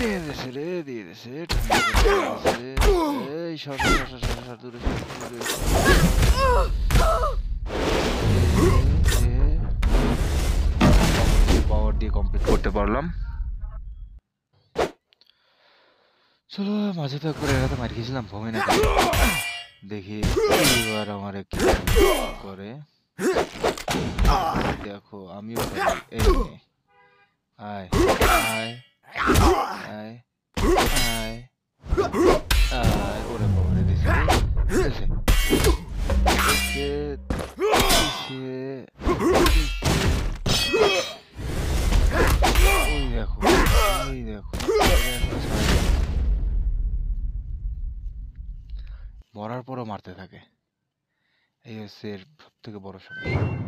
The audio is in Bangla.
দিয়ে দিয়েছে এই সর দূরে পাওয়ার দিয়ে কমপ্লিট করতে পারলাম। চলো মাঝে তো একবার এরাতে মার খেয়েছিলাম ভূমি না দেখি এবার আমার কি করে। দেখো আমিও এই আয় আয় আয় আয় আয় ওরে বাবারে দিছে ওই দেখো মরার পরও মারতে থাকে, এই হচ্ছে এর সব থেকে বড় সমস্যা।